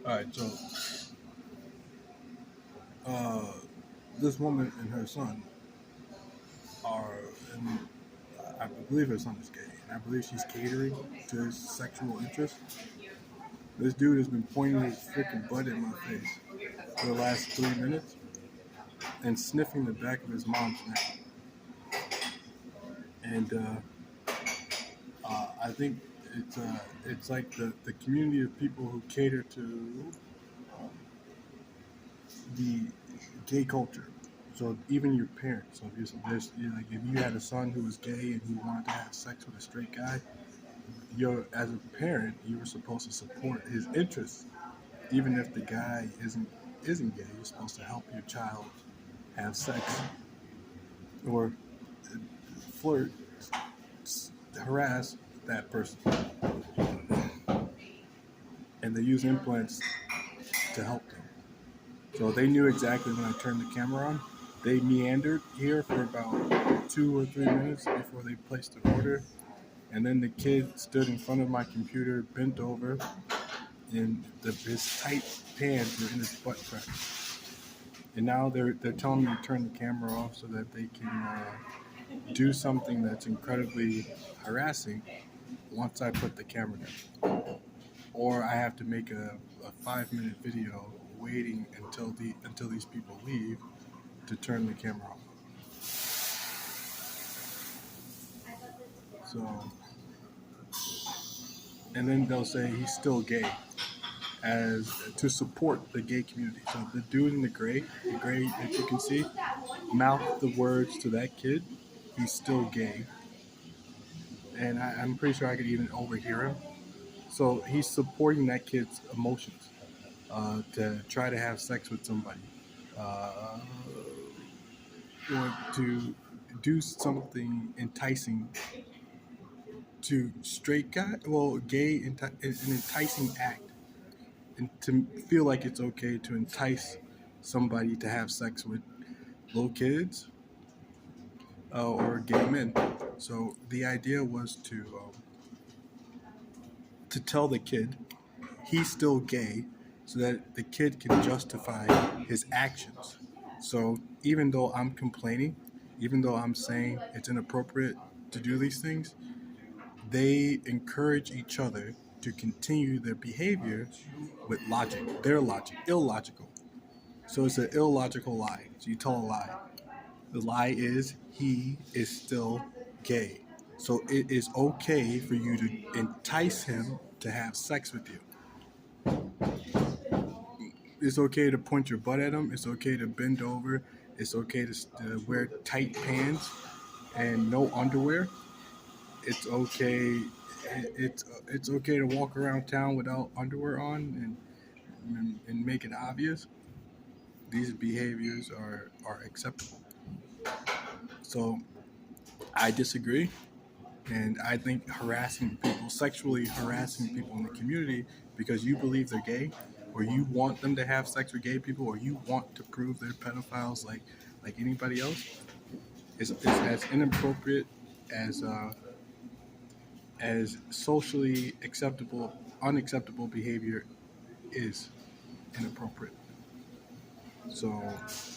All right, so uh, this woman and her son are, and I believe her son is gay, and I believe she's catering to his sexual interest. This dude has been pointing his freaking butt in my face for the last 3 minutes and sniffing the back of his mom's neck. And I think it's like the community of people who cater to the gay culture. So even your parents. So like if you had a son who was gay and he wanted to have sex with a straight guy, you're as a parent you were supposed to support his interests, even if the guy isn't gay. You're supposed to help your child have sex or flirt, harass that person, and they use implants to help them. So they knew exactly when I turned the camera on. They meandered here for about 2 or 3 minutes before they placed the order. And then the kid stood in front of my computer, bent over, and his tight pants were in his butt crack. And now they're telling me to turn the camera off so that they can do something that's incredibly harassing once I put the camera down. Or I have to make a 5-minute video waiting until these people leave to turn the camera off. So, and then they'll say he's still gay as to support the gay community. So the dude in the gray that you can see, mouthed the words to that kid, he's still gay. And I'm pretty sure I could even overhear him. So he's supporting that kid's emotions to try to have sex with somebody. Uh, or to do something enticing to straight guy, an enticing act, and to feel like it's okay to entice somebody to have sex with little kids or gay men. So the idea was to tell the kid he's still gay, so that the kid can justify his actions. So even though I'm complaining, even though I'm saying it's inappropriate to do these things, they encourage each other to continue their behavior with logic, their logic, illogical. So it's an illogical lie. So you tell a lie. The lie is he is still gay. So it is okay for you to entice him to have sex with you. It's okay to point your butt at him. It's okay to bend over. It's okay to wear tight pants and no underwear. It's okay. It's okay to walk around town without underwear on and make it obvious. These behaviors are acceptable. So I disagree, and I think harassing people, sexually harassing people in the community because you believe they're gay, or you want them to have sex with gay people, or you want to prove they're pedophiles like anybody else, is as inappropriate as socially unacceptable behavior is inappropriate. So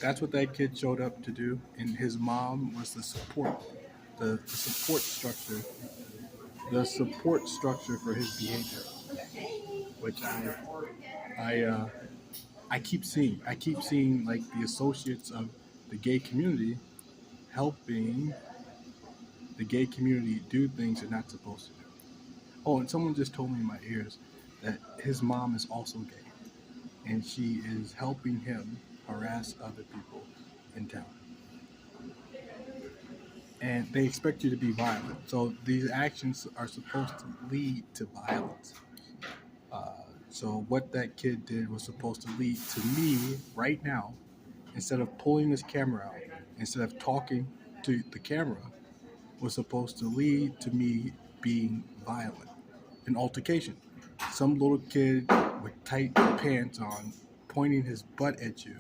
that's what that kid showed up to do, and his mom was the support structure, for his behavior, which I keep seeing. I keep seeing like the associates of the gay community helping the gay community do things they're not supposed to do. Oh, and someone just told me in my ears that his mom is also gay, and she is helping him harass other people in town. And they expect you to be violent. So these actions are supposed to lead to violence. So what that kid did was supposed to lead to me right now, instead of pulling this camera out, instead of talking to the camera, was supposed to lead to me being violent. An altercation. Some little kid with tight pants on pointing his butt at you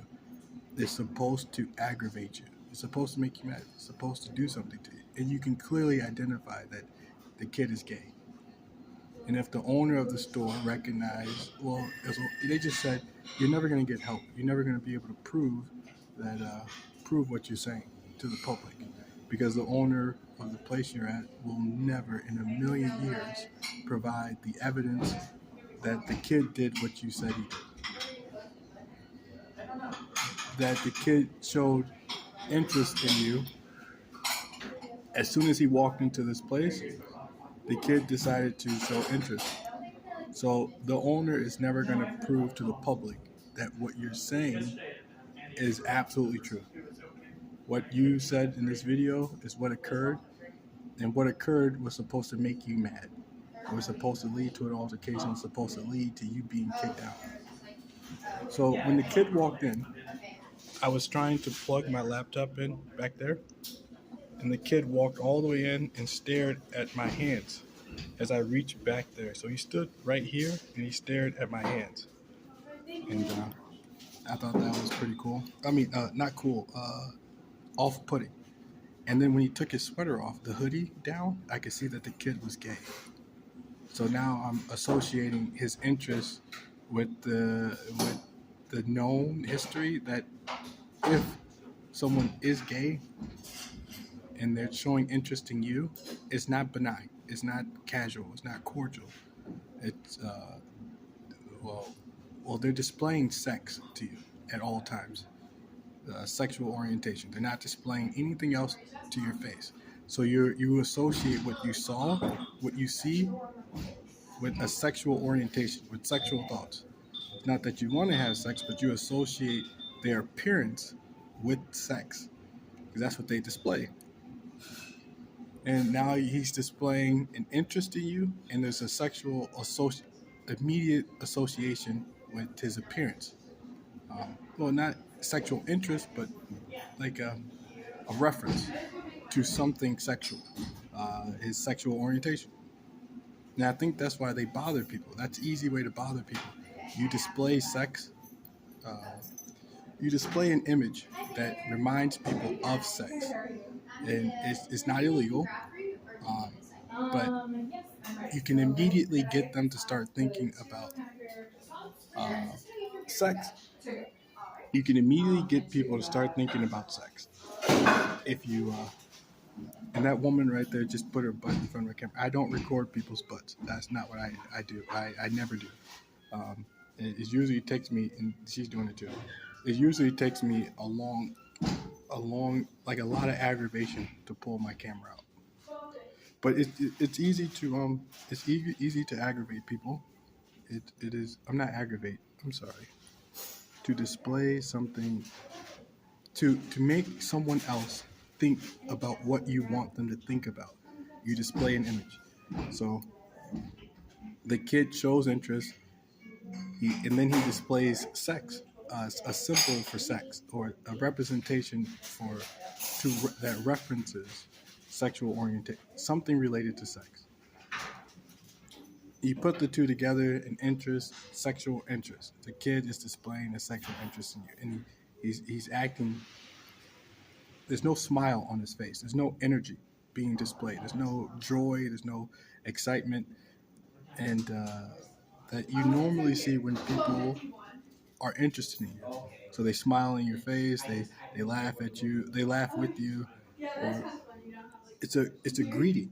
is supposed to aggravate you. It's supposed to make you mad. It's supposed to do something to you. And you can clearly identify that the kid is gay. And if the owner of the store recognized, well, they just said, you're never going to get help. You're never going to be able to prove what you're saying to the public, because the owner of the place you're at will never in a million years provide the evidence that the kid did what you said he did, that the kid showed interest in you. As soon as he walked into this place, the kid decided to show interest. So the owner is never going to prove to the public that what you're saying is absolutely true. What you said in this video is what occurred, and what occurred was supposed to make you mad. It was supposed to lead to an altercation. It was supposed to lead to you being kicked out. So when the kid walked in, I was trying to plug my laptop in back there, and the kid walked all the way in and stared at my hands as I reached back there. So he stood right here and he stared at my hands. And I thought that was pretty cool. I mean, not cool, off-putting. And then when he took his sweater off, the hoodie down, I could see that the kid was gay. So now I'm associating his interest with the known history that if someone is gay and they're showing interest in you, it's not benign, it's not casual, it's not cordial. It's well, they're displaying sex to you at all times. Sexual orientation. They're not displaying anything else to your face. So you associate what you saw, what you see, with a sexual orientation, with sexual thoughts. It's not that you want to have sex, but you associate their appearance with sex, because that's what they display. And now he's displaying an interest in you, and there's a sexual immediate association with his appearance. Well, not sexual interest, but like a reference to something sexual, his sexual orientation. And I think that's why they bother people. That's an easy way to bother people. You display sex, uh, you display an image that reminds people of sex. And it's not illegal, but you can immediately get them to start thinking about sex. You can immediately get people to start thinking about sex. If you, and that woman right there just put her butt in front of the camera. I don't record people's butts. That's not what I do. I never do. It usually takes me, and she's doing it too. It usually takes me a long, like a lot of aggravation to pull my camera out. But it's easy to easy to aggravate people. It is. I'm not aggravate. I'm sorry. To display something, to make someone else think about what you want them to think about. You display an image. So the kid shows interest, and then he displays sex, a symbol for sex, or a representation that references sexual orientation, something related to sex. You put the two together, an interest, sexual interest. The kid is displaying a sexual interest in you, and he's acting. There's no smile on his face. There's no energy being displayed. There's no joy. There's no excitement, and that you normally see when people are interested in you. So they smile in your face. They laugh at you. They laugh with you. Or it's a greeting.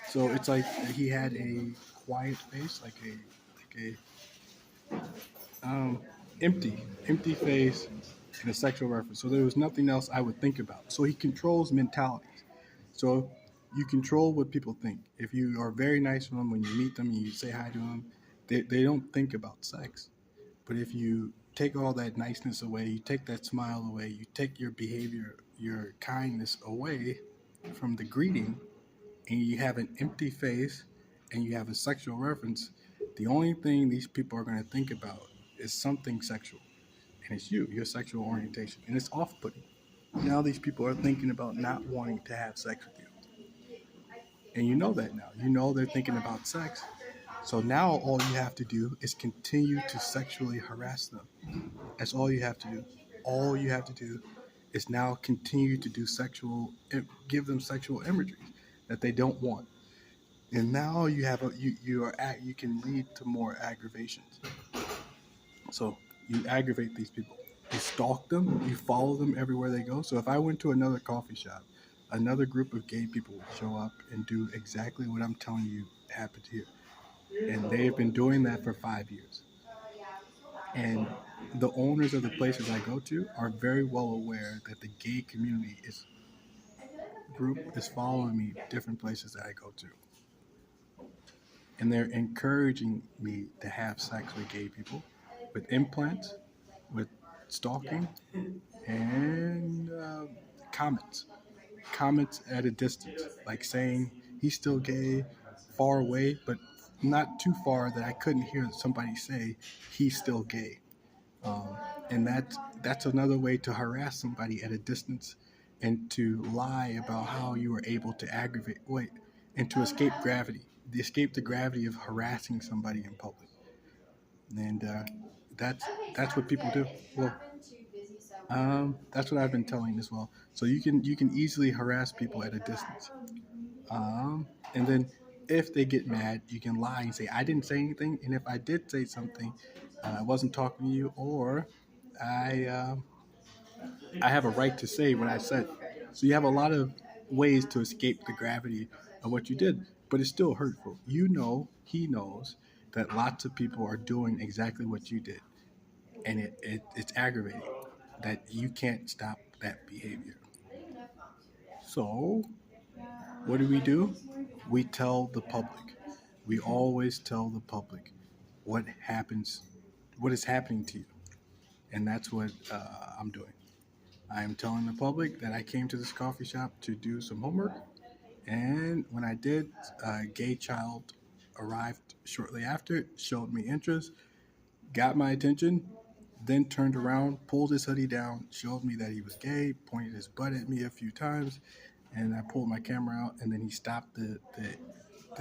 So it's like he had a quiet face, like empty face, and a sexual reference. So there was nothing else I would think about. So he controls mentalities. So you control what people think. If you are very nice to them when you meet them and you say hi to them, they don't think about sex. But if you take all that niceness away, you take that smile away, you take your behavior, your kindness away from the greeting, and you have an empty face and you have a sexual reference, the only thing these people are going to think about is something sexual. And it's your sexual orientation. And it's off-putting. Now these people are thinking about not wanting to have sex with you. And you know that now. You know they're thinking about sex. So now all you have to do is continue to sexually harass them. That's all you have to do. All you have to do is now continue to give them sexual imagery that they don't want. And now you have you can lead to more aggravations. So you aggravate these people. You stalk them. You follow them everywhere they go. So if I went to another coffee shop, another group of gay people would show up and do exactly what I'm telling you happened here. And they've been doing that for 5 years. And the owners of the places I go to are very well aware that the gay community is group is following me different places that I go to. And they're encouraging me to have sex with gay people, with implants, with stalking, and comments. Comments at a distance, like saying he's still gay, far away, but not too far that I couldn't hear somebody say he's still gay. Um, and that's another way to harass somebody at a distance and to lie about how you were able to and to escape gravity, escape the gravity of harassing somebody in public. And that's that's what people do. Well, that's what I've been telling as well. So you can easily harass people at a distance. And then if they get mad, you can lie and say I didn't say anything. And if I did say something, I wasn't talking to you, or I I have a right to say what I said. So you have a lot of ways to escape the gravity of what you did, but it's still hurtful. You know, he knows that lots of people are doing exactly what you did, and it's aggravating that you can't stop that behavior. So, what do? We tell the public. We always tell the public what happens, what is happening to you, and that's what I'm doing. I am telling the public that I came to this coffee shop to do some homework, and when I did, a gay child arrived shortly after, showed me interest, got my attention, then turned around, pulled his hoodie down, showed me that he was gay, pointed his butt at me a few times, and I pulled my camera out, and then he stopped the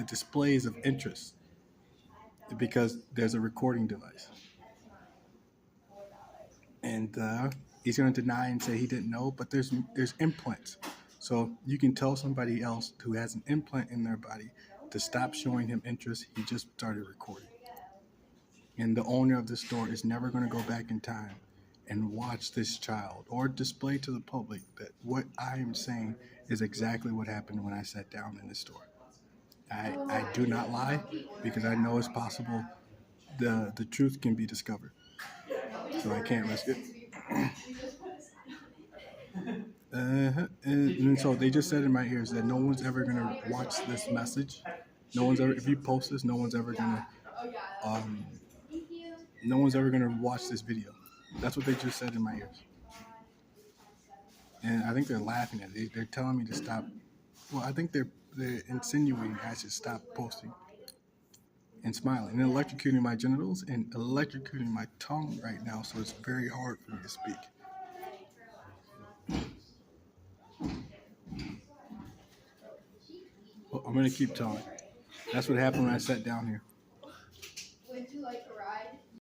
displays of interest because there's a recording device. And he's going to deny and say he didn't know, but there's implants. So you can tell somebody else who has an implant in their body to stop showing him interest. He just started recording. And the owner of the store is never going to go back in time and watch this child or display to the public that what I am saying is exactly what happened when I sat down in the store. I do not lie because I know it's possible the truth can be discovered. So I can't risk it. And so they just said in my ears that no one's ever gonna watch this message. No one's ever, if you post this, um, no one's ever gonna watch this video. That's what they just said in my ears, and I think they're laughing at it. They're telling me to stop. Well, I think they're insinuating I should stop posting and smiling and electrocuting my genitals and electrocuting my tongue right now. So it's very hard for me to speak. Well, I'm gonna keep telling. That's what happened when I sat down here.